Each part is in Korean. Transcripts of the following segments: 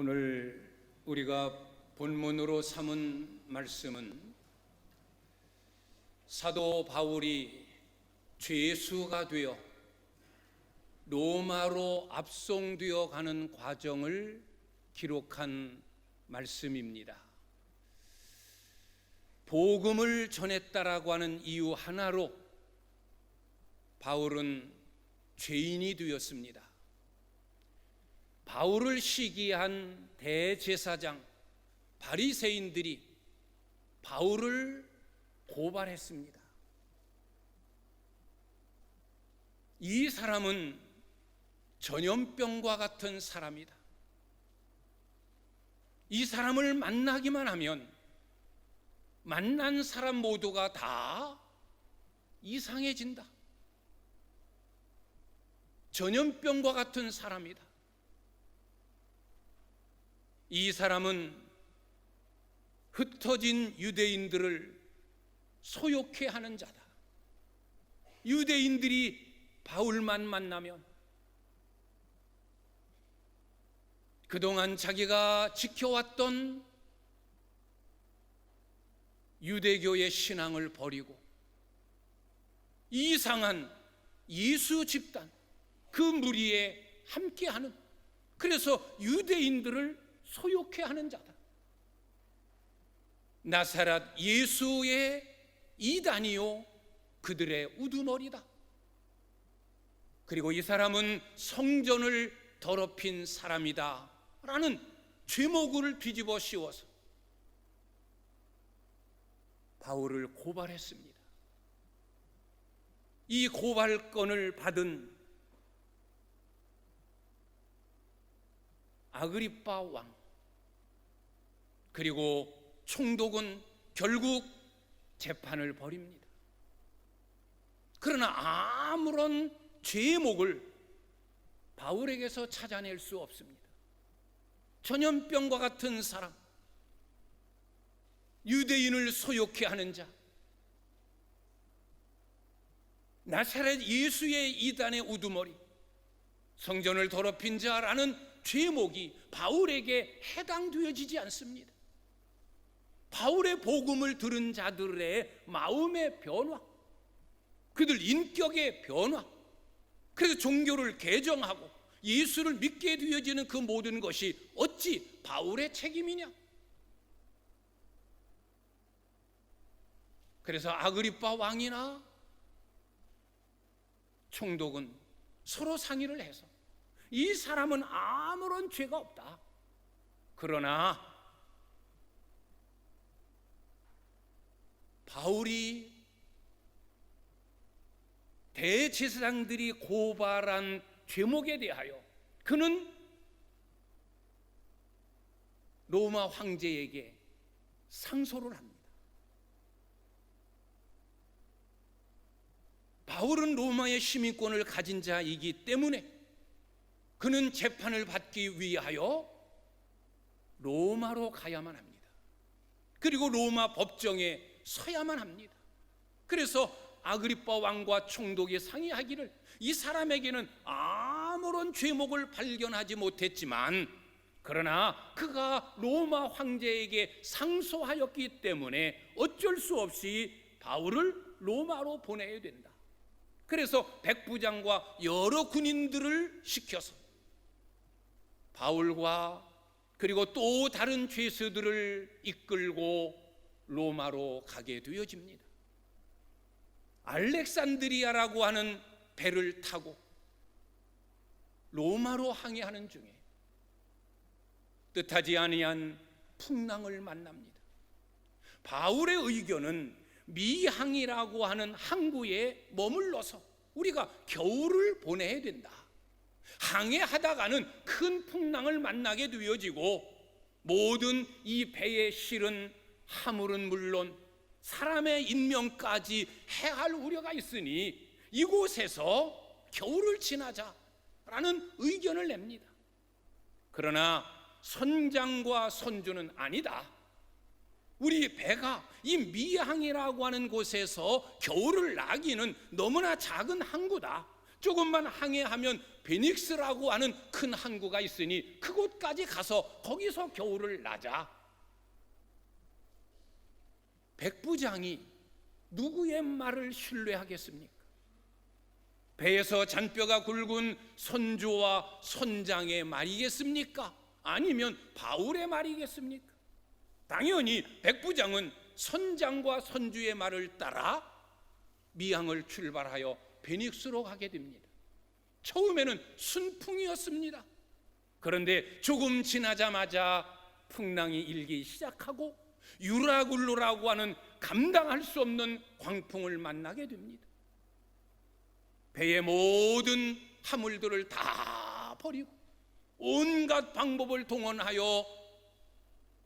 오늘 우리가 본문으로 삼은 말씀은 사도 바울이 죄수가 되어 로마로 압송되어 가는 과정을 기록한 말씀입니다. 복음을 전했다라고 하는 이유 하나로 바울은 죄인이 되었습니다. 바울을 시기한 대제사장 바리새인들이 바울을 고발했습니다. 이 사람은 전염병과 같은 사람이다. 이 사람을 만나기만 하면 만난 사람 모두가 다 이상해진다. 전염병과 같은 사람이다. 이 사람은 흩어진 유대인들을 소욕해 하는 자다. 유대인들이 바울만 만나면 그동안 자기가 지켜왔던 유대교의 신앙을 버리고 이상한 예수 집단 그 무리에 함께하는, 그래서 유대인들을 소욕해 하는 자다. 나사렛 예수의 이단이요 그들의 우두머리다. 그리고 이 사람은 성전을 더럽힌 사람이다 라는 죄목을 뒤집어 씌워서 바울을 고발했습니다. 이 고발건을 받은 아그리빠 왕 그리고 총독은 결국 재판을 벌입니다. 그러나 아무런 죄목을 바울에게서 찾아낼 수 없습니다. 전염병과 같은 사람, 유대인을 소욕해 하는 자, 나사렛 예수의 이단의 우두머리, 성전을 더럽힌 자라는 죄목이 바울에게 해당되어지지 않습니다. 바울의 복음을 들은 자들의 마음의 변화, 그들 인격의 변화, 그래서 종교를 개정하고 예수를 믿게 되어지는 그 모든 것이 어찌 바울의 책임이냐? 그래서 아그리빠 왕이나 총독은 서로 상의를 해서 이 사람은 아무런 죄가 없다. 그러나 바울이 대제사장들이 고발한 죄목에 대하여 그는 로마 황제에게 상소를 합니다. 바울은 로마의 시민권을 가진 자이기 때문에 그는 재판을 받기 위하여 로마로 가야만 합니다. 그리고 로마 법정에 서야만 합니다. 그래서 아그리빠 왕과 총독이 상의하기를 이 사람에게는 아무런 죄목을 발견하지 못했지만 그러나 그가 로마 황제에게 상소하였기 때문에 어쩔 수 없이 바울을 로마로 보내야 된다. 그래서 백부장과 여러 군인들을 시켜서 바울과 그리고 또 다른 죄수들을 이끌고 로마로 가게 되어집니다. 알렉산드리아라고 하는 배를 타고 로마로 항해하는 중에 뜻하지 아니한 풍랑을 만납니다. 바울의 의견은 미항이라고 하는 항구에 머물러서 우리가 겨울을 보내야 된다. 항해하다가는 큰 풍랑을 만나게 되어지고 모든 이 배에 실은 화물은 물론 사람의 인명까지 해할 우려가 있으니 이곳에서 겨울을 지나자라는 의견을 냅니다. 그러나 선장과 선주는 아니다. 우리 배가 이 미항이라고 하는 곳에서 겨울을 나기는 너무나 작은 항구다. 조금만 항해하면 베닉스라고 하는 큰 항구가 있으니 그곳까지 가서 거기서 겨울을 나자. 백부장이 누구의 말을 신뢰하겠습니까? 배에서 잔뼈가 굵은 선조와 선장의 말이겠습니까? 아니면 바울의 말이겠습니까? 당연히 백부장은 선장과 선주의 말을 따라 미항을 출발하여 베닉스로 가게 됩니다. 처음에는 순풍이었습니다. 그런데 조금 지나자마자 풍랑이 일기 시작하고 유라굴로라고 하는 감당할 수 없는 광풍을 만나게 됩니다. 배의 모든 화물들을 다 버리고 온갖 방법을 동원하여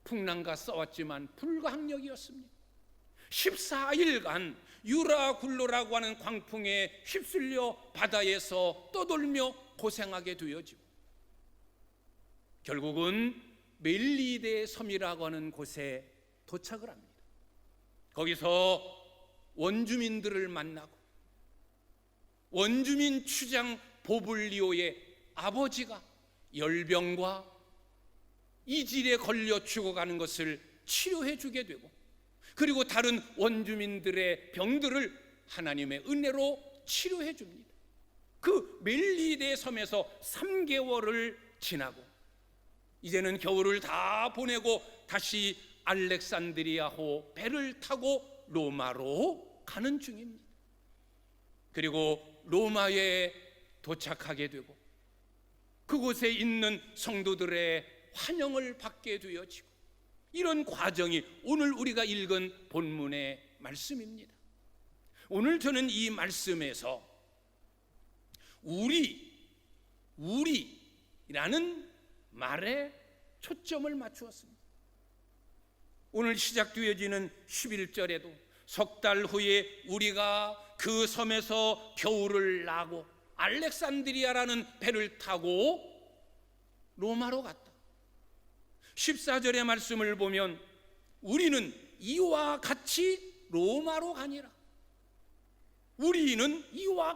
풍랑과 싸웠지만 불가항력이었습니다. 14일간 유라굴로라고 하는 광풍에 휩쓸려 바다에서 떠돌며 고생하게 되어지고 결국은 멜리데 섬이라고 하는 곳에 도착을 합니다. 거기서 원주민들을 만나고 원주민 추장 보블리오의 아버지가 열병과 이질에 걸려 죽어가는 것을 치료해 주게 되고 그리고 다른 원주민들의 병들을 하나님의 은혜로 치료해 줍니다. 그 멜리데 섬에서 3개월을 지나고 이제는 겨울을 다 보내고 다시 알렉산드리아호 배를 타고 로마로 가는 중입니다. 그리고 로마에 도착하게 되고 그곳에 있는 성도들의 환영을 받게 되어지고 이런 과정이 오늘 우리가 읽은 본문의 말씀입니다. 오늘 저는 이 말씀에서 우리라는 말에 초점을 맞추었습니다. 오늘 시작되어지는 11절에도 석 달 후에 우리가 그 섬에서 겨울을 나고 알렉산드리아라는 배를 타고 로마로 갔다. 14절의 말씀을 보면 우리는 이와 같이 로마로 가니라. 우리는 이와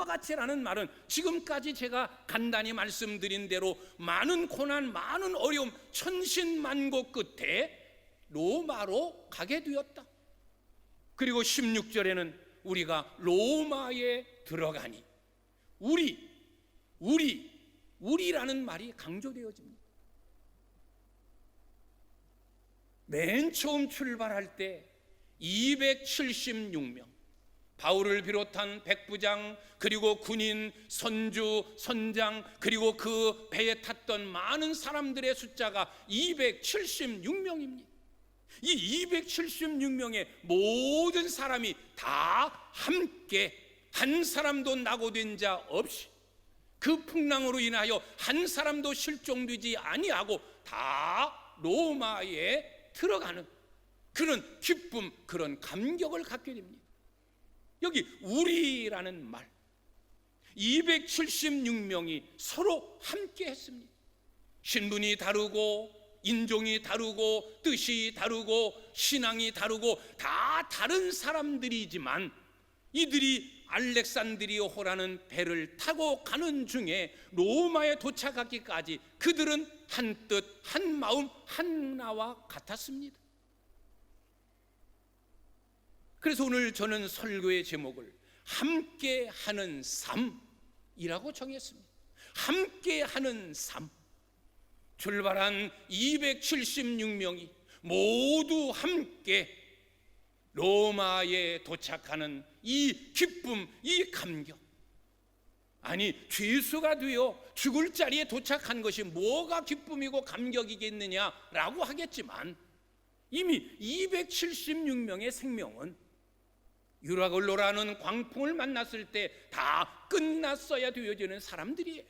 같이라는 말은 지금까지 제가 간단히 말씀드린 대로 많은 고난, 많은 어려움, 천신만고 끝에 로마로 가게 되었다. 그리고 16절에는 우리가 로마에 들어가니 우리라는 말이 강조되어집니다. 맨 처음 출발할 때 276명 바울을 비롯한 백부장 그리고 군인, 선주, 선장 그리고 그 배에 탔던 많은 사람들의 숫자가 276명입니다. 이 276명의 모든 사람이 다 함께 한 사람도 낙오된 자 없이 그 풍랑으로 인하여 한 사람도 실종되지 아니하고 다 로마에 들어가는 그런 기쁨, 그런 감격을 갖게 됩니다. 여기 우리라는 말 276명이 서로 함께 했습니다. 신분이 다르고 인종이 다르고 뜻이 다르고 신앙이 다르고 다 다른 사람들이지만 이들이 알렉산드리아호라는 배를 타고 가는 중에 로마에 도착하기까지 그들은 한 뜻, 한 마음, 하나와 같았습니다. 그래서 오늘 저는 설교의 제목을 함께하는 삶이라고 정했습니다. 함께하는 삶. 출발한 276명이 모두 함께 로마에 도착하는 이 기쁨, 이 감격. 아니, 죄수가 되어 죽을 자리에 도착한 것이 뭐가 기쁨이고 감격이겠느냐라고 하겠지만 이미 276명의 생명은 유라굴로라는 광풍을 만났을 때 다 끝났어야 되어지는 사람들이에요.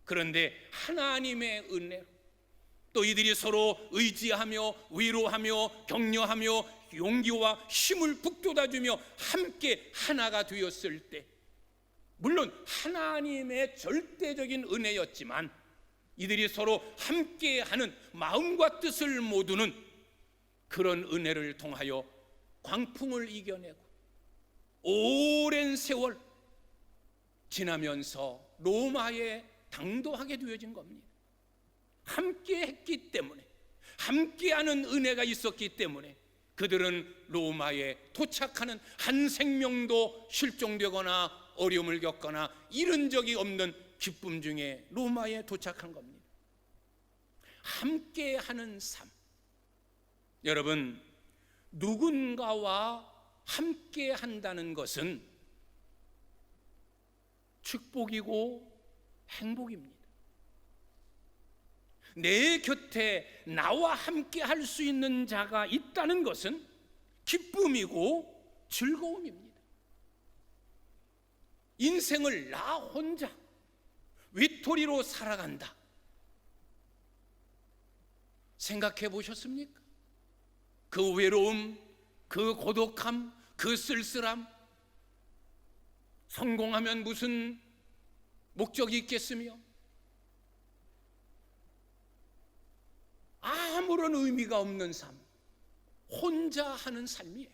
그런데 하나님의 은혜로 또 이들이 서로 의지하며 위로하며 격려하며 용기와 힘을 북돋아주며 함께 하나가 되었을 때 물론 하나님의 절대적인 은혜였지만 이들이 서로 함께하는 마음과 뜻을 모두는 그런 은혜를 통하여 광풍을 이겨내고 오랜 세월 지나면서 로마에 당도하게 되어진 겁니다. 함께 했기 때문에, 함께하는 은혜가 있었기 때문에 그들은 로마에 도착하는 한 생명도 실종되거나 어려움을 겪거나 잃은 적이 없는 기쁨 중에 로마에 도착한 겁니다. 함께하는 삶. 여러분, 누군가와 함께한다는 것은 축복이고 행복입니다. 내 곁에 나와 함께 할 수 있는 자가 있다는 것은 기쁨이고 즐거움입니다. 인생을 나 혼자 위토리로 살아간다, 생각해 보셨습니까? 그 외로움, 그 고독함, 그 쓸쓸함. 성공하면 무슨 목적이 있겠으며 아무런 의미가 없는 삶, 혼자 하는 삶이에요.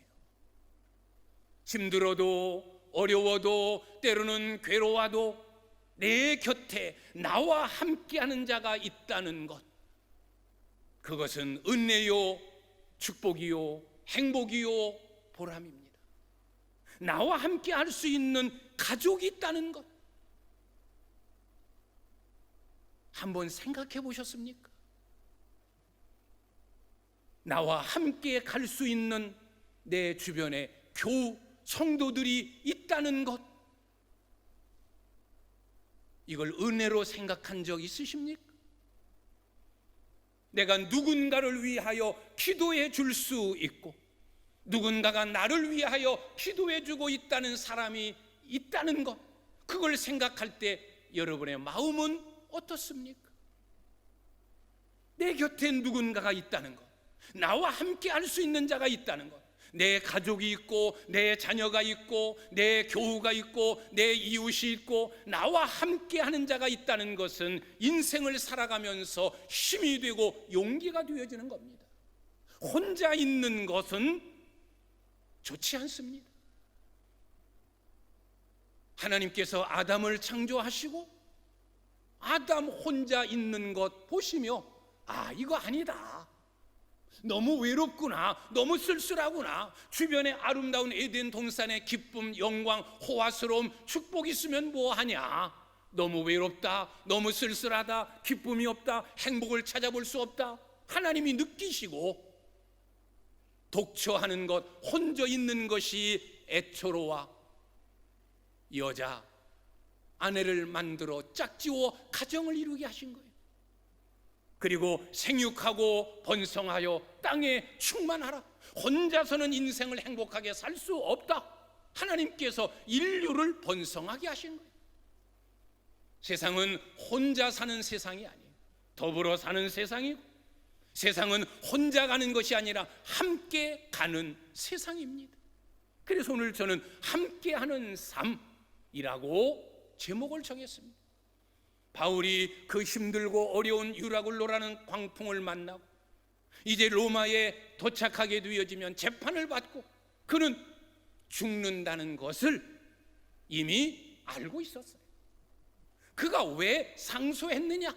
힘들어도 어려워도 때로는 괴로워도 내 곁에 나와 함께하는 자가 있다는 것, 그것은 은혜요, 축복이요, 행복이요, 보람입니다. 나와 함께 할 수 있는 가족이 있다는 것, 한번 생각해 보셨습니까? 나와 함께 갈 수 있는 내 주변에 교우, 성도들이 있다는 것, 이걸 은혜로 생각한 적 있으십니까? 내가 누군가를 위하여 기도해 줄 수 있고 누군가가 나를 위하여 기도해 주고 있다는 사람이 있다는 것, 그걸 생각할 때 여러분의 마음은 어떻습니까? 내 곁에 누군가가 있다는 것, 나와 함께 할 수 있는 자가 있다는 것, 내 가족이 있고 내 자녀가 있고 내 교우가 있고 내 이웃이 있고 나와 함께 하는 자가 있다는 것은 인생을 살아가면서 힘이 되고 용기가 되어지는 겁니다. 혼자 있는 것은 좋지 않습니다. 하나님께서 아담을 창조하시고 아담 혼자 있는 것 보시며 이거 아니다, 너무 외롭구나, 너무 쓸쓸하구나, 주변에 아름다운 에덴 동산의 기쁨, 영광, 호화스러움, 축복이 있으면 뭐하냐, 너무 외롭다, 너무 쓸쓸하다, 기쁨이 없다, 행복을 찾아볼 수 없다, 하나님이 느끼시고 독처하는 것, 혼자 있는 것이 애처로워 여자, 아내를 만들어 짝지어 가정을 이루게 하신 거예요. 그리고 생육하고 번성하여 땅에 충만하라. 혼자서는 인생을 행복하게 살 수 없다. 하나님께서 인류를 번성하게 하신 거예요. 세상은 혼자 사는 세상이 아니에요. 더불어 사는 세상이고, 세상은 혼자 가는 것이 아니라 함께 가는 세상입니다. 그래서 오늘 저는 함께하는 삶이라고 제목을 정했습니다. 바울이 그 힘들고 어려운 유라굴로라는 광풍을 만나고 이제 로마에 도착하게 되어지면 재판을 받고 그는 죽는다는 것을 이미 알고 있었어요. 그가 왜 상소했느냐?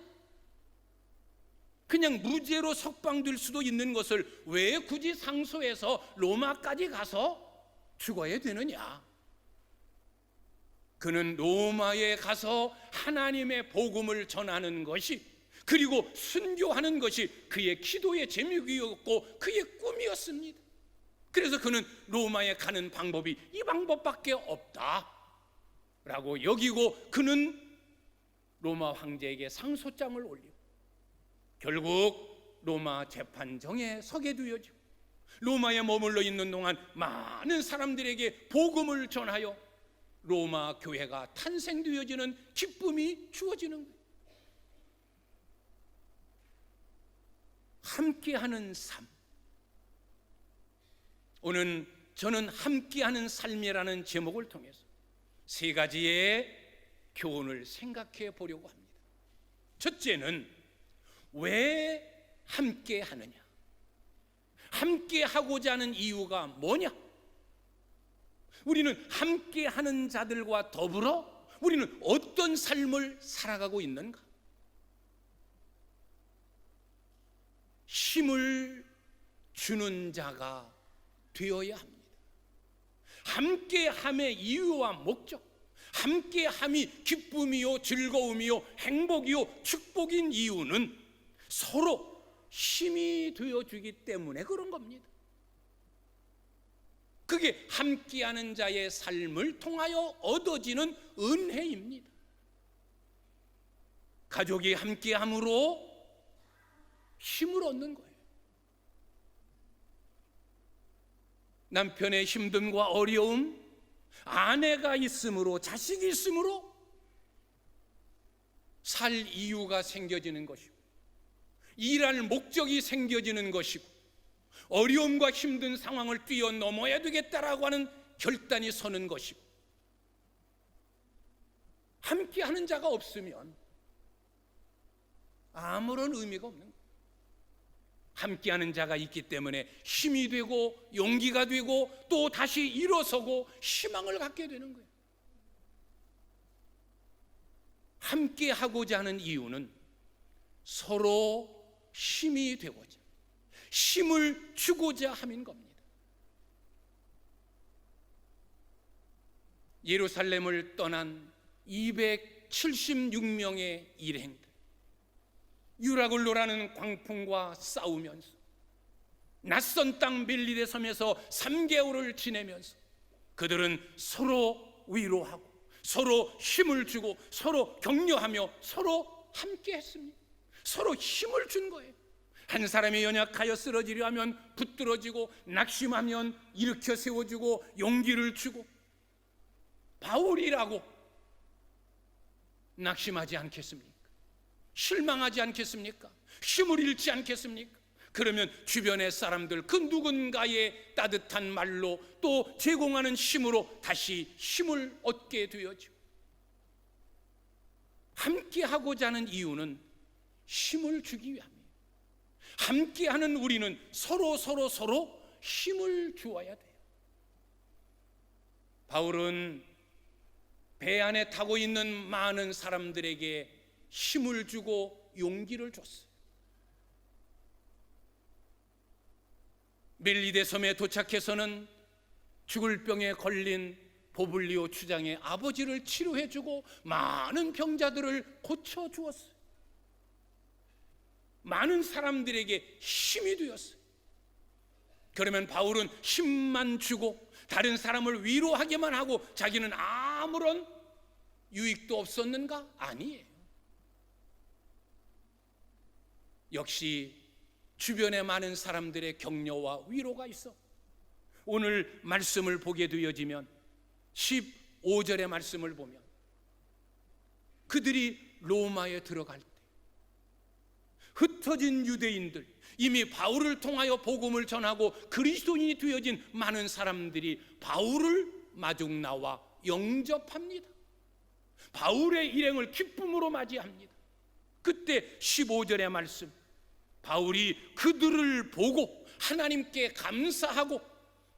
그냥 무죄로 석방될 수도 있는 것을 왜 굳이 상소해서 로마까지 가서 죽어야 되느냐? 그는 로마에 가서 하나님의 복음을 전하는 것이, 그리고 순교하는 것이 그의 기도의 제목이었고 그의 꿈이었습니다. 그래서 그는 로마에 가는 방법이 이 방법밖에 없다라고 여기고 그는 로마 황제에게 상소장을 올리고 결국 로마 재판정에 서게 되어지고 로마에 머물러 있는 동안 많은 사람들에게 복음을 전하여 로마 교회가 탄생되어지는 기쁨이 주어지는 거예요. 함께하는 삶. 오늘 저는 함께하는 삶이라는 제목을 통해서 세 가지의 교훈을 생각해 보려고 합니다. 첫째는 왜 함께하느냐? 함께하고자 하는 이유가 뭐냐? 우리는 함께하는 자들과 더불어 우리는 어떤 삶을 살아가고 있는가? 힘을 주는 자가 되어야 합니다. 함께함의 이유와 목적, 함께함이 기쁨이요 즐거움이요 행복이요 축복인 이유는 서로 힘이 되어주기 때문에 그런 겁니다. 그게 함께하는 자의 삶을 통하여 얻어지는 은혜입니다. 가족이 함께함으로 힘을 얻는 거예요. 남편의 힘듦과 어려움, 아내가 있으므로, 자식이 있으므로 살 이유가 생겨지는 것이고, 일할 목적이 생겨지는 것이고, 어려움과 힘든 상황을 뛰어넘어야 되겠다라고 하는 결단이 서는 것이고, 함께하는 자가 없으면 아무런 의미가 없는 거예요. 함께하는 자가 있기 때문에 힘이 되고 용기가 되고 또 다시 일어서고 희망을 갖게 되는 거예요. 함께하고자 하는 이유는 서로 힘이 되고자, 힘을 주고자 함인 겁니다. 예루살렘을 떠난 276명의 일행들, 유라굴로라는 광풍과 싸우면서 낯선 땅 멜리데 섬에서 3개월을 지내면서 그들은 서로 위로하고 서로 힘을 주고 서로 격려하며 서로 함께 했습니다. 서로 힘을 준 거예요. 한 사람이 연약하여 쓰러지려 하면 붙들어지고, 낙심하면 일으켜 세워주고 용기를 주고, 바울이라고 낙심하지 않겠습니까? 실망하지 않겠습니까? 힘을 잃지 않겠습니까? 그러면 주변의 사람들 그 누군가의 따뜻한 말로 또 제공하는 힘으로 다시 힘을 얻게 되어져. 함께하고자 하는 이유는 힘을 주기 위함이에요. 함께하는 우리는 서로 힘을 주어야 돼요. 바울은 배 안에 타고 있는 많은 사람들에게 힘을 주고 용기를 줬어요. 멜리데 섬에 도착해서는 죽을 병에 걸린 보블리오 추장의 아버지를 치료해주고 많은 병자들을 고쳐주었어요. 많은 사람들에게 힘이 되었어요. 그러면 바울은 힘만 주고 다른 사람을 위로하게만 하고 자기는 아무런 유익도 없었는가? 아니에요. 역시 주변에 많은 사람들의 격려와 위로가 있어. 오늘 말씀을 보게 되어지면 15절의 말씀을 보면 그들이 로마에 들어갈 때 흩어진 유대인들, 이미 바울을 통하여 복음을 전하고 그리스도인이 되어진 많은 사람들이 바울을 마중 나와 영접합니다. 바울의 일행을 기쁨으로 맞이합니다. 그때 15절의 말씀, 바울이 그들을 보고 하나님께 감사하고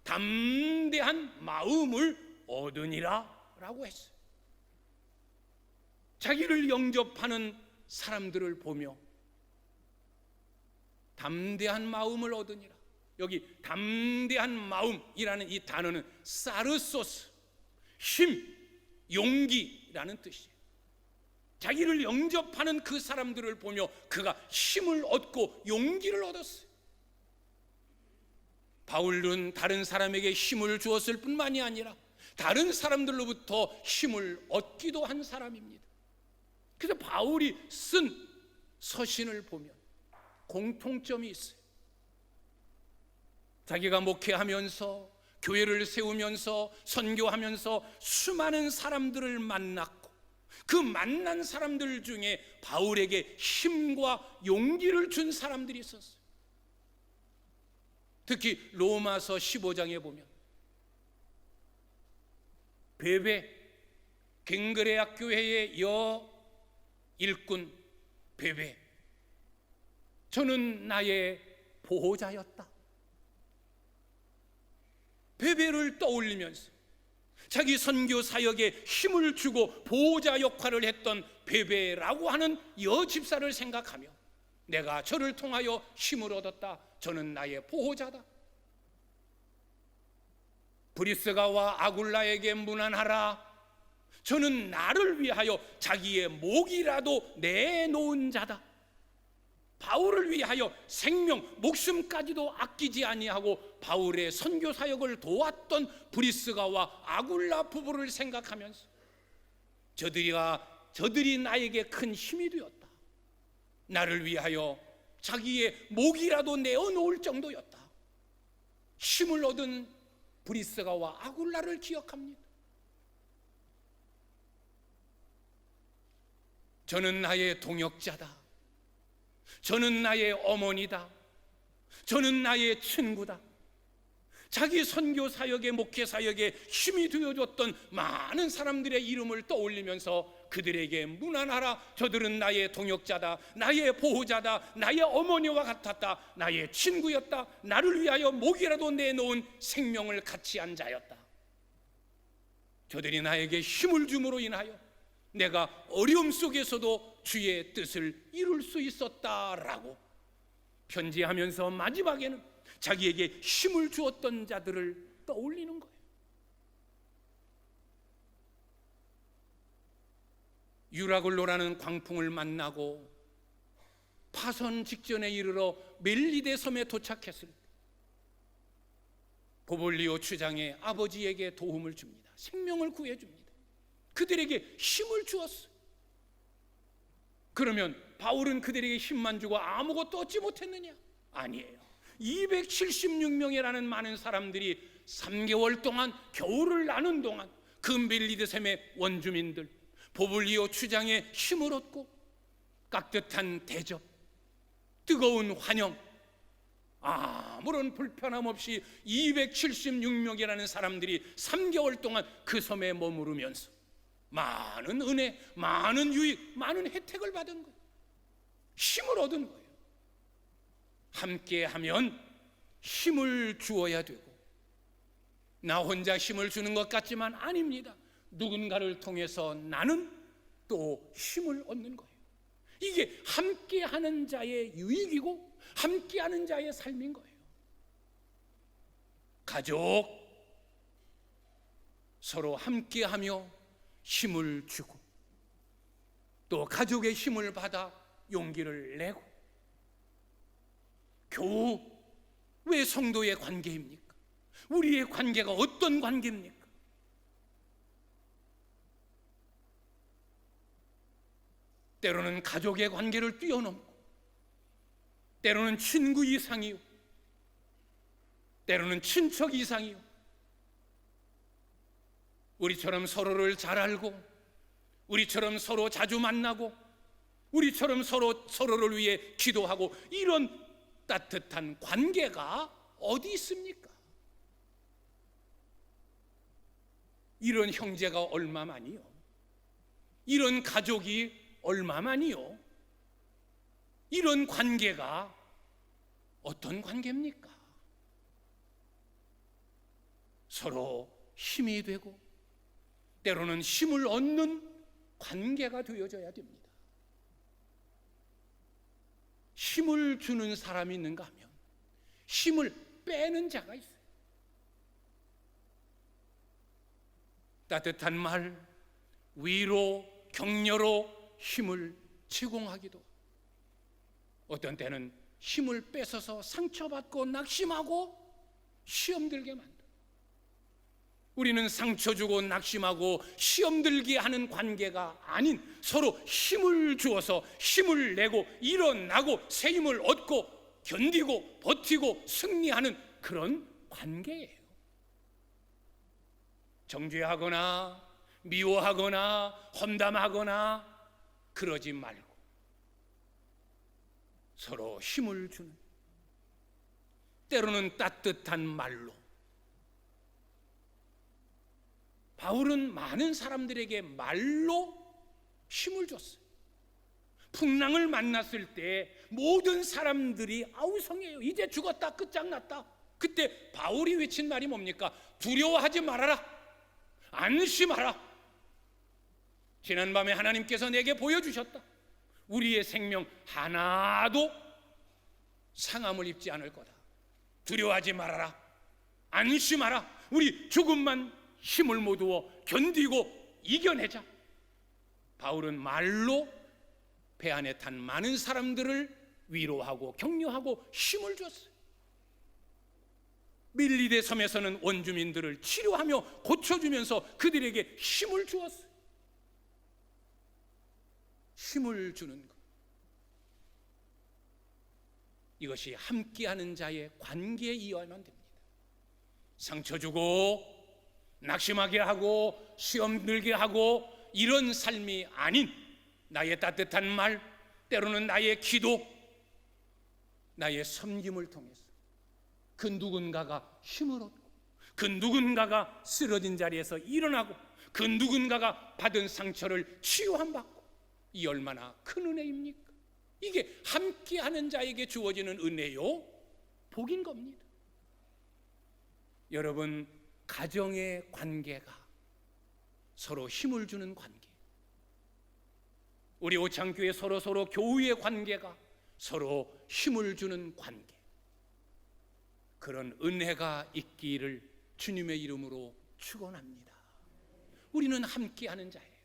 담대한 마음을 얻으니라 라고 했어요. 자기를 영접하는 사람들을 보며 담대한 마음을 얻으니라. 여기 담대한 마음이라는 이 단어는 사르소스, 힘, 용기라는 뜻이에요. 자기를 영접하는 그 사람들을 보며 그가 힘을 얻고 용기를 얻었어요. 바울은 다른 사람에게 힘을 주었을 뿐만이 아니라 다른 사람들로부터 힘을 얻기도 한 사람입니다. 그래서 바울이 쓴 서신을 보면 공통점이 있어요. 자기가 목회하면서 교회를 세우면서 선교하면서 수많은 사람들을 만났고 그 만난 사람들 중에 바울에게 힘과 용기를 준 사람들이 있었어요. 특히 로마서 15장에 보면 베베, 갱그레아 교회의 여 일꾼 베베, 저는 나의 보호자였다. 베베를 떠올리면서 자기 선교 사역에 힘을 주고 보호자 역할을 했던 베베라고 하는 여집사를 생각하며 내가 저를 통하여 힘을 얻었다. 저는 나의 보호자다. 브리스가와 아굴라에게 문안하라. 저는 나를 위하여 자기의 목이라도 내놓은 자다. 바울을 위하여 생명, 목숨까지도 아끼지 아니하고 바울의 선교 사역을 도왔던 브리스가와 아굴라 부부를 생각하면서 저들이 나에게 큰 힘이 되었다. 나를 위하여 자기의 목이라도 내어놓을 정도였다. 힘을 얻은 브리스가와 아굴라를 기억합니다. 저는 나의 동역자다. 저는 나의 어머니다. 저는 나의 친구다. 자기 선교 사역에, 목회 사역에 힘이 되어줬던 많은 사람들의 이름을 떠올리면서 그들에게 문안하라. 저들은 나의 동역자다. 나의 보호자다. 나의 어머니와 같았다. 나의 친구였다. 나를 위하여 목이라도 내놓은 생명을 같이 한 자였다. 저들이 나에게 힘을 줌으로 인하여 내가 어려움 속에서도 주의 뜻을 이룰 수 있었다라고 편지하면서 마지막에는 자기에게 힘을 주었던 자들을 떠올리는 거예요. 유라굴로라는 광풍을 만나고 파선 직전에 이르러 멜리데 섬에 도착했을 때 보볼리오 추장의 아버지에게 도움을 줍니다. 생명을 구해줍니다. 그들에게 힘을 주었어요. 그러면 바울은 그들에게 힘만 주고 아무것도 얻지 못했느냐? 아니에요. 276명이라는 많은 사람들이 3개월 동안 겨울을 나는 동안 그 멜리데 섬의 원주민들 보블리오 추장의 힘을 얻고 깍듯한 대접, 뜨거운 환영, 아무런 불편함 없이 276명이라는 사람들이 3개월 동안 그 섬에 머무르면서 많은 은혜, 많은 유익, 많은 혜택을 받은 거예요. 힘을 얻은 거예요. 함께하면 힘을 주어야 되고, 나 혼자 힘을 주는 것 같지만 아닙니다. 누군가를 통해서 나는 또 힘을 얻는 거예요. 이게 함께하는 자의 유익이고 함께하는 자의 삶인 거예요. 가족 서로 함께하며 힘을 주고 또 가족의 힘을 받아 용기를 내고, 교우 왜 성도의 관계입니까? 우리의 관계가 어떤 관계입니까? 때로는 가족의 관계를 뛰어넘고, 때로는 친구 이상이요, 때로는 친척 이상이요, 우리처럼 서로를 잘 알고, 우리처럼 서로 자주 만나고, 우리처럼 서로를 위해 기도하고, 이런 따뜻한 관계가 어디 있습니까? 이런 형제가 얼마만이요? 이런 가족이 얼마만이요? 이런 관계가 어떤 관계입니까? 서로 힘이 되고 때로는 힘을 얻는 관계가 되어져야 됩니다. 힘을 주는 사람이 있는가 하면 힘을 빼는 자가 있어요. 따뜻한 말, 위로, 격려로 힘을 제공하기도, 어떤 때는 힘을 뺏어서 상처받고 낙심하고 시험 들게 만들어요. 우리는 상처 주고 낙심하고 시험 들게 하는 관계가 아닌, 서로 힘을 주어서 힘을 내고 일어나고 새 힘을 얻고 견디고 버티고 승리하는 그런 관계예요. 정죄하거나 미워하거나 험담하거나 그러지 말고 서로 힘을 주는, 때로는 따뜻한 말로. 바울은 많은 사람들에게 말로 힘을 줬어요. 풍랑을 만났을 때 모든 사람들이 아우성해요. 이제 죽었다, 끝장났다. 그때 바울이 외친 말이 뭡니까? 두려워하지 말아라. 안심하라. 지난밤에 하나님께서 내게 보여주셨다. 우리의 생명 하나도 상함을 입지 않을 거다. 두려워하지 말아라. 안심하라. 우리 조금만 힘을 모두어 견디고 이겨내자. 바울은 말로 배 안에 탄 많은 사람들을 위로하고 격려하고 힘을 줬어요. 밀리데 섬에서는 원주민들을 치료하며 고쳐주면서 그들에게 힘을 주었어요. 힘을 주는 것, 이것이 함께하는 자의 관계에 이어야만 됩니다. 상처 주고 낙심하게 하고 시험 들게 하고 이런 삶이 아닌 나의 따뜻한 말, 때로는 나의 기도, 나의 섬김을 통해서 그 누군가가 힘을 얻고 그 누군가가 쓰러진 자리에서 일어나고 그 누군가가 받은 상처를 치유함 받고, 이 얼마나 큰 은혜입니까? 이게 함께하는 자에게 주어지는 은혜요, 복인 겁니다. 여러분, 가정의 관계가 서로 힘을 주는 관계, 우리 오창교회 서로 교우의 관계가 서로 힘을 주는 관계, 그런 은혜가 있기를 주님의 이름으로 축원합니다. 우리는 함께하는 자예요.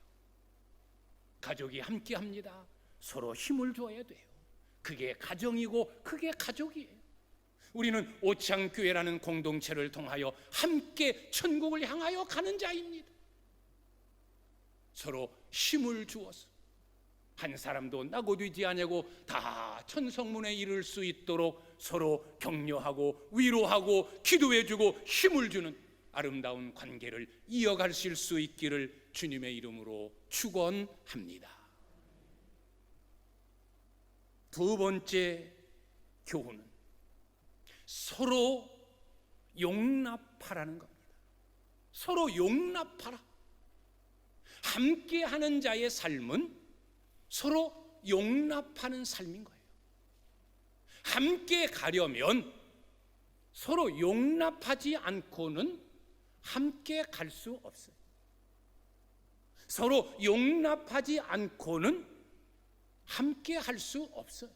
가족이 함께합니다. 서로 힘을 줘야 돼요. 그게 가정이고 그게 가족이에요. 우리는 오창교회라는 공동체를 통하여 함께 천국을 향하여 가는 자입니다. 서로 힘을 주어서 한 사람도 낙오되지 아니하고 다 천성문에 이를 수 있도록 서로 격려하고 위로하고 기도해주고 힘을 주는 아름다운 관계를 이어가실 수 있기를 주님의 이름으로 축원합니다. 두 번째 교훈은 서로 용납하라는 겁니다. 서로 용납하라. 함께하는 자의 삶은 서로 용납하는 삶인 거예요. 함께 가려면 서로 용납하지 않고는 함께 갈 수 없어요. 서로 용납하지 않고는 함께 할 수 없어요.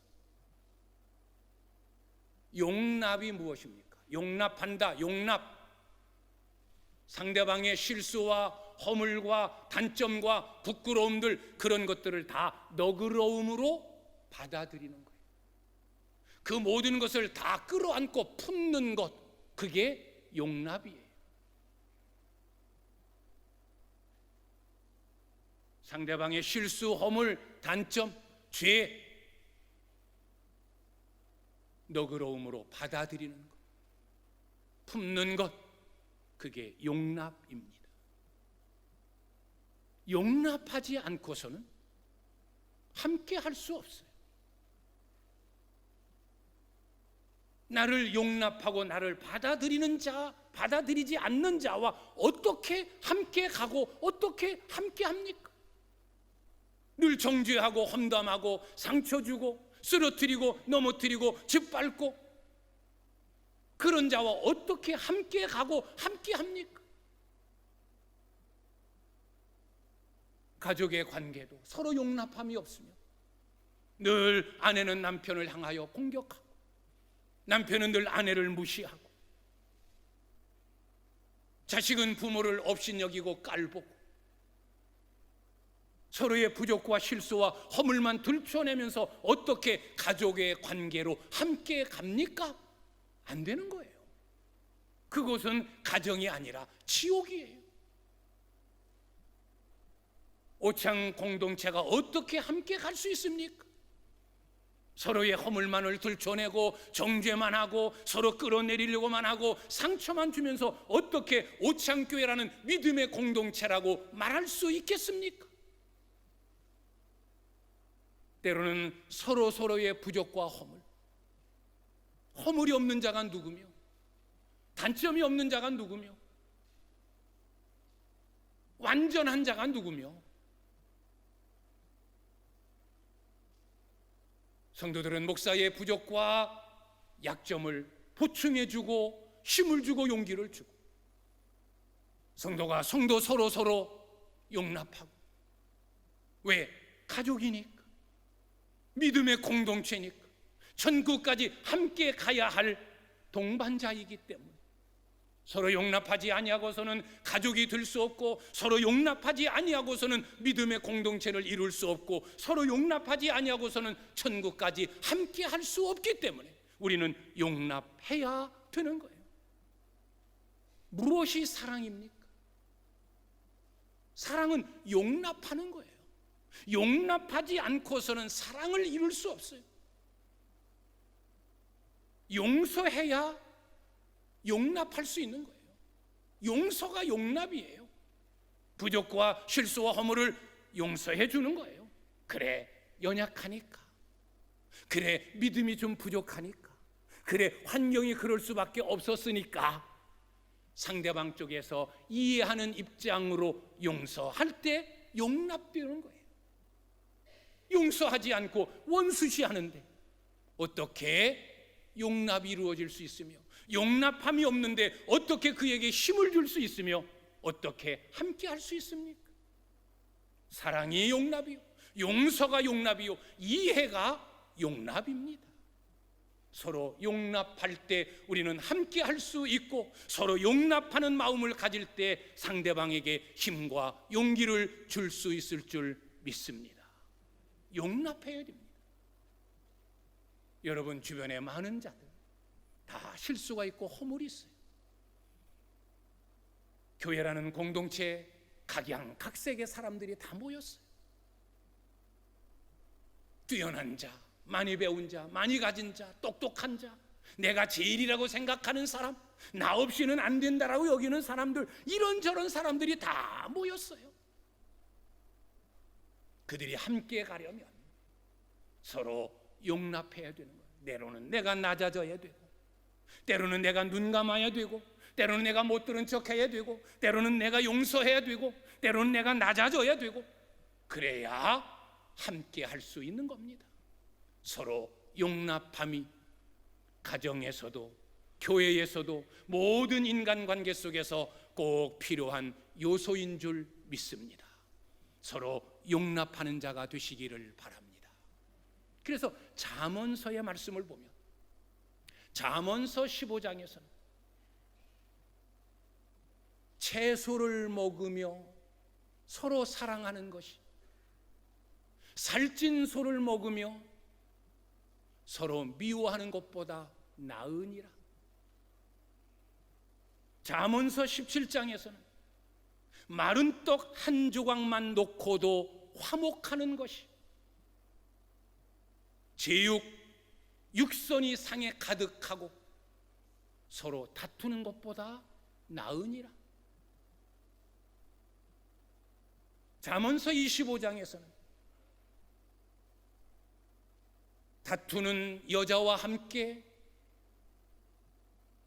용납이 무엇입니까? 용납한다, 용납. 상대방의 실수와 허물과 단점과 부끄러움들, 그런 것들을 다 너그러움으로 받아들이는 거예요. 그 모든 것을 다 끌어안고 품는 것, 그게 용납이에요. 상대방의 실수, 허물, 단점, 죄, 너그러움으로 받아들이는 것, 품는 것, 그게 용납입니다. 용납하지 않고서는 함께 할 수 없어요. 나를 용납하고 나를 받아들이는 자, 받아들이지 않는 자와 어떻게 함께 가고 어떻게 함께 합니까? 늘 정죄하고 험담하고 상처 주고 쓰러뜨리고 넘어뜨리고 짓밟고, 그런 자와 어떻게 함께 가고 함께 합니까? 가족의 관계도 서로 용납함이 없으며 늘 아내는 남편을 향하여 공격하고 남편은 늘 아내를 무시하고 자식은 부모를 업신여기고 깔보고 서로의 부족과 실수와 허물만 들춰내면서 어떻게 가족의 관계로 함께 갑니까? 안 되는 거예요. 그곳은 가정이 아니라 지옥이에요. 오창 공동체가 어떻게 함께 갈 수 있습니까? 서로의 허물만을 들춰내고 정죄만 하고 서로 끌어내리려고만 하고 상처만 주면서 어떻게 오창교회라는 믿음의 공동체라고 말할 수 있겠습니까? 때로는 서로의 부족과 허물이 없는 자가 누구며 단점이 없는 자가 누구며 완전한 자가 누구며, 성도들은 목사의 부족과 약점을 보충해주고 힘을 주고 용기를 주고 성도가 성도 서로 용납하고. 왜? 가족이니까, 믿음의 공동체니까, 천국까지 함께 가야 할 동반자이기 때문에. 서로 용납하지 아니하고서는 가족이 될 수 없고, 서로 용납하지 아니하고서는 믿음의 공동체를 이룰 수 없고, 서로 용납하지 아니하고서는 천국까지 함께 할 수 없기 때문에 우리는 용납해야 되는 거예요. 무엇이 사랑입니까? 사랑은 용납하는 거예요. 용납하지 않고서는 사랑을 이룰 수 없어요. 용서해야 용납할 수 있는 거예요. 용서가 용납이에요. 부족과 실수와 허물을 용서해 주는 거예요. 그래, 연약하니까, 그래, 믿음이 좀 부족하니까, 그래, 환경이 그럴 수밖에 없었으니까 상대방 쪽에서 이해하는 입장으로 용서할 때 용납되는 거예요. 용서하지 않고 원수시하는데 어떻게 용납이 이루어질 수 있으며, 용납함이 없는데 어떻게 그에게 힘을 줄 수 있으며, 어떻게 함께 할 수 있습니까? 사랑이 용납이요, 용서가 용납이요, 이해가 용납입니다. 서로 용납할 때 우리는 함께 할 수 있고, 서로 용납하는 마음을 가질 때 상대방에게 힘과 용기를 줄 수 있을 줄 믿습니다. 용납해야 됩니다. 여러분 주변에 많은 자들 다 실수가 있고 허물이 있어요. 교회라는 공동체에 각양각색의 사람들이 다 모였어요. 뛰어난 자, 많이 배운 자, 많이 가진 자, 똑똑한 자, 내가 제일이라고 생각하는 사람, 나 없이는 안 된다라고 여기는 사람들, 이런저런 사람들이 다 모였어요. 그들이 함께 가려면 서로 용납해야 되는 거예요. 때로는 내가 낮아져야 되고, 때로는 내가 눈 감아야 되고, 때로는 내가 못 들은 척해야 되고, 때로는 내가 용서해야 되고, 때로는 내가 낮아져야 되고, 그래야 함께 할 수 있는 겁니다. 서로 용납함이 가정에서도 교회에서도 모든 인간관계 속에서 꼭 필요한 요소인 줄 믿습니다. 서로 용납하는 자가 되시기를 바랍니다. 그래서 잠언서의 말씀을 보면 잠언서 15장에서는 채소를 먹으며 서로 사랑하는 것이 살찐 소를 먹으며 서로 미워하는 것보다 나으니라. 잠언서 17장에서는 마른 떡 한 조각만 놓고도 화목하는 것이 제육 육선이 상에 가득하고 서로 다투는 것보다 나으니라. 잠언서 25장에서는 다투는 여자와 함께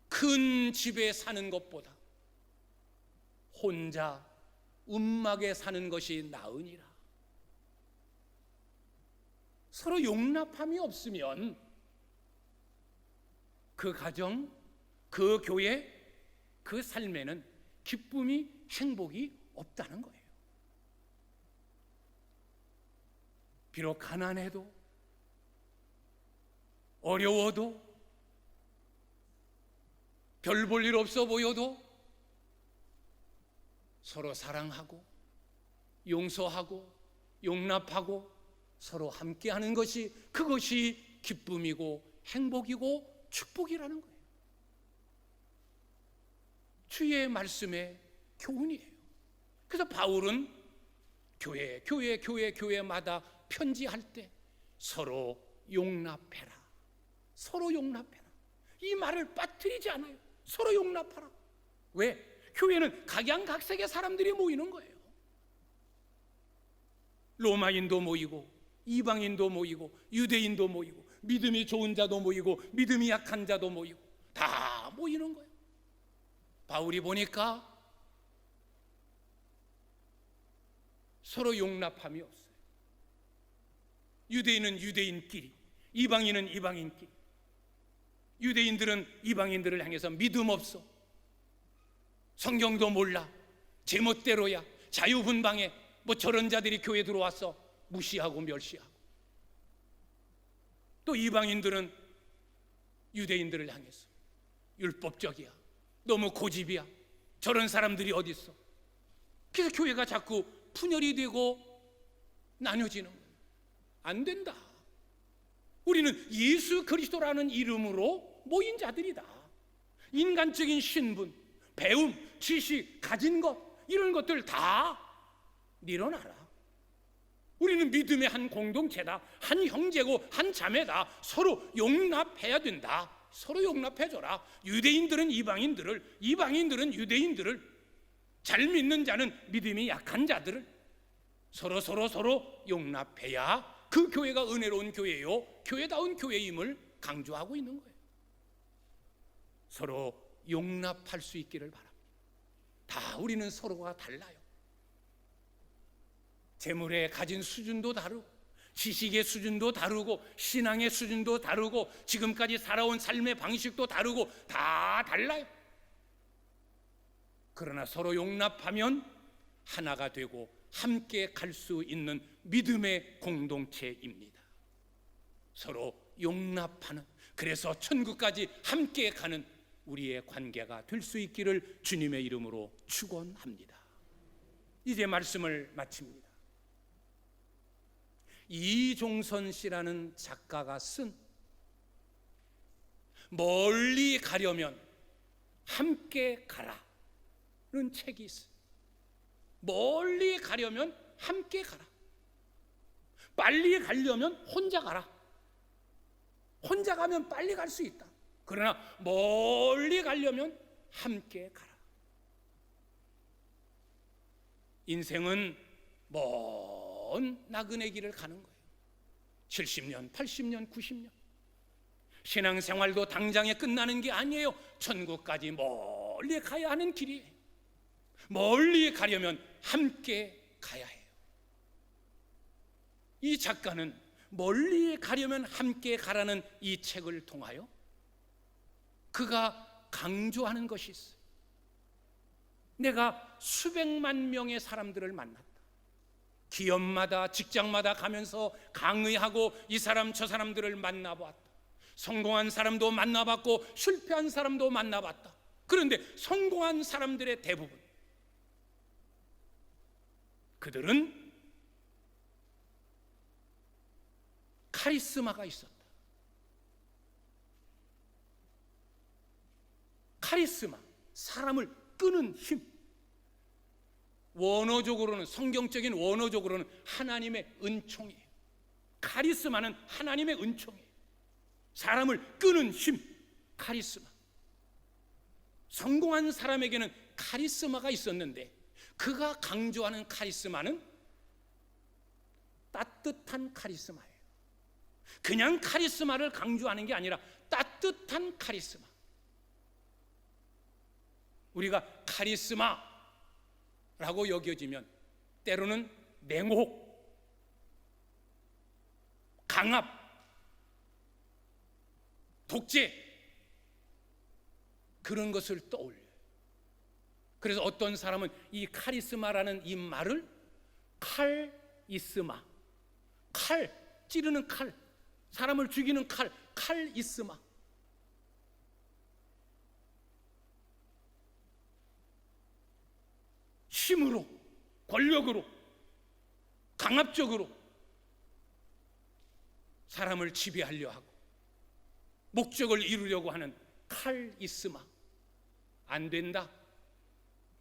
큰 집에 사는 것보다 혼자 움막에 사는 것이 나으니라. 서로 용납함이 없으면 그 가정, 그 교회, 그 삶에는 기쁨이, 행복이 없다는 거예요. 비록 가난해도 어려워도 별 볼 일 없어 보여도 서로 사랑하고 용서하고 용납하고 서로 함께하는 것이, 그것이 기쁨이고 행복이고 축복이라는 거예요. 주의 말씀의 교훈이에요. 그래서 바울은 교회마다 편지할 때 서로 용납해라, 서로 용납해라, 이 말을 빠뜨리지 않아요. 서로 용납하라. 왜? 교회는 각양각색의 사람들이 모이는 거예요. 로마인도 모이고 이방인도 모이고 유대인도 모이고 믿음이 좋은 자도 모이고 믿음이 약한 자도 모이고 다 모이는 거예요. 바울이 보니까 서로 용납함이 없어요. 유대인은 유대인끼리, 이방인은 이방인끼리, 유대인들은 이방인들을 향해서 믿음 없어, 성경도 몰라, 제멋대로야, 자유분방해, 뭐 저런 자들이 교회 들어와서 무시하고 멸시하고, 또 이방인들은 유대인들을 향해서 율법적이야, 너무 고집이야, 저런 사람들이 어디 있어. 그래서 교회가 자꾸 분열이 되고 나뉘어지는 거예요. 안 된다. 우리는 예수 그리스도라는 이름으로 모인 자들이다. 인간적인 신분, 배움, 지식, 가진 것, 이런 것들 다 밀어놔라. 우리는 믿음의 한 공동체다. 한 형제고 한 자매다. 서로 용납해야 된다. 서로 용납해줘라. 유대인들은 이방인들을, 이방인들은 유대인들을, 잘 믿는 자는 믿음이 약한 자들을 서로 용납해야 그 교회가 은혜로운 교회요, 교회다운 교회임을 강조하고 있는 거예요. 서로 용납할 수 있기를 바랍니다. 다 우리는 서로가 달라요. 재물에 가진 수준도 다르고, 지식의 수준도 다르고, 신앙의 수준도 다르고, 지금까지 살아온 삶의 방식도 다르고, 다 달라요. 그러나 서로 용납하면 하나가 되고 함께 갈 수 있는 믿음의 공동체입니다. 서로 용납하는, 그래서 천국까지 함께 가는 우리의 관계가 될 수 있기를 주님의 이름으로 축원합니다. 이제 말씀을 마칩니다. 이종선 씨라는 작가가 쓴 멀리 가려면 함께 가라는 책이 있어요. 멀리 가려면 함께 가라. 빨리 가려면 혼자 가라. 혼자 가면 빨리 갈 수 있다. 그러나 멀리 가려면 함께 가라. 인생은 먼 나그네 길을 가는 거예요. 70년, 80년, 90년. 신앙생활도 당장에 끝나는 게 아니에요. 천국까지 멀리 가야 하는 길이에요. 멀리 가려면 함께 가야 해요. 이 작가는 멀리 가려면 함께 가라는 이 책을 통하여 그가 강조하는 것이 있어요. 내가 수백만 명의 사람들을 만났다. 기업마다 직장마다 가면서 강의하고 이 사람 저 사람들을 만나봤다. 성공한 사람도 만나봤고 실패한 사람도 만나봤다. 그런데 성공한 사람들의 대부분, 그들은 카리스마가 있었다. 카리스마, 사람을 끄는 힘. 원어적으로는, 성경적인 원어적으로는 하나님의 은총이에요. 카리스마는 하나님의 은총이에요. 사람을 끄는 힘, 카리스마. 성공한 사람에게는 카리스마가 있었는데 그가 강조하는 카리스마는 따뜻한 카리스마예요. 그냥 카리스마를 강조하는 게 아니라 따뜻한 카리스마. 우리가 카리스마라고 여겨지면 때로는 냉혹, 강압, 독재, 그런 것을 떠올려요. 그래서 어떤 사람은 이 카리스마라는 이 말을 칼이스마, 칼, 찌르는 칼, 사람을 죽이는 칼, 칼이스마, 힘으로, 권력으로, 강압적으로 사람을 지배하려 하고 목적을 이루려고 하는 칼이스마. 안 된다.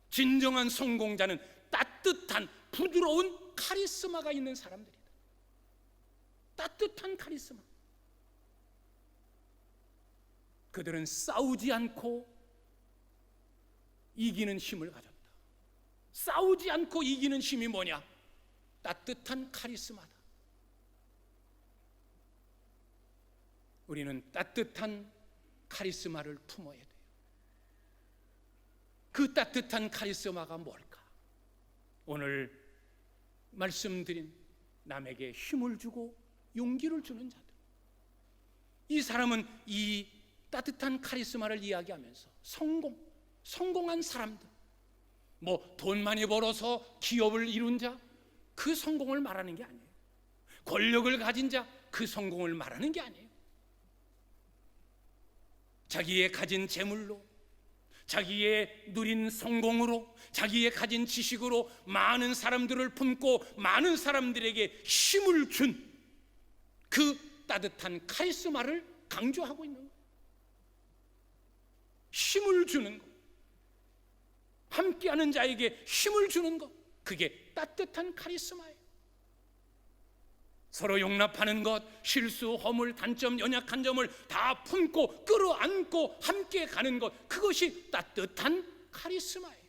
진정한 성공자는 따뜻한 부드러운 카리스마가 있는 사람들이다. 따뜻한 카리스마. 그들은 싸우지 않고 이기는 힘을 가졌다. 싸우지 않고 이기는 힘이 뭐냐? 따뜻한 카리스마다. 우리는 따뜻한 카리스마를 품어야 돼요. 그 따뜻한 카리스마가 뭘까? 오늘 말씀드린 남에게 힘을 주고 용기를 주는 자들. 이 사람은 이 따뜻한 카리스마를 이야기하면서 성공한 사람들, 뭐 돈 많이 벌어서 기업을 이룬 자, 그 성공을 말하는 게 아니에요. 권력을 가진 자, 그 성공을 말하는 게 아니에요. 자기의 가진 재물로, 자기의 누린 성공으로, 자기의 가진 지식으로 많은 사람들을 품고 많은 사람들에게 힘을 준 그 따뜻한 카리스마를 강조하고 있는 거예요. 힘을 주는 것, 함께하는 자에게 힘을 주는 것, 그게 따뜻한 카리스마예요. 서로 용납하는 것, 실수, 허물, 단점, 연약한 점을 다 품고 끌어안고 함께 가는 것, 그것이 따뜻한 카리스마예요.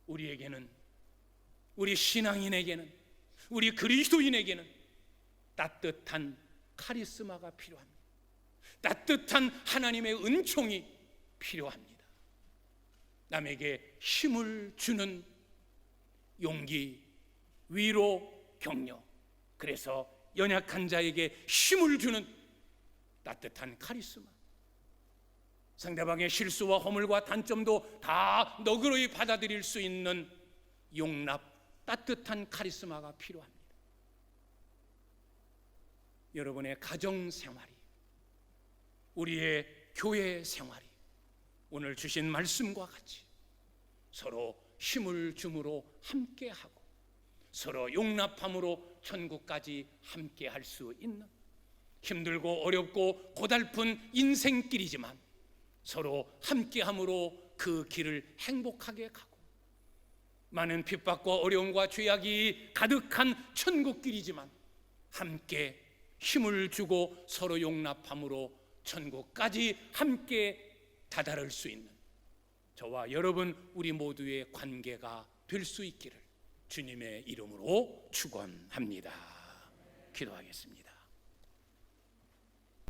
우리에게는, 우리 신앙인에게는, 우리 그리스도인에게는 따뜻한 카리스마가 필요합니다. 따뜻한 하나님의 은총이 필요합니다. 남에게 힘을 주는 용기, 위로, 격려, 그래서 연약한 자에게 힘을 주는 따뜻한 카리스마, 상대방의 실수와 허물과 단점도 다 너그러이 받아들일 수 있는 용납, 따뜻한 카리스마가 필요합니다. 여러분의 가정생활이, 우리의 교회 생활이 오늘 주신 말씀과 같이 서로 힘을 줌으로 함께하고 서로 용납함으로 천국까지 함께할 수 있는, 힘들고 어렵고 고달픈 인생길이지만 서로 함께함으로 그 길을 행복하게 가고, 많은 핍박과 어려움과 죄악이 가득한 천국길이지만 함께 힘을 주고 서로 용납함으로 천국까지 함께 다다를 수 있는 저와 여러분, 우리 모두의 관계가 될 수 있기를 주님의 이름으로 축원합니다. 기도하겠습니다.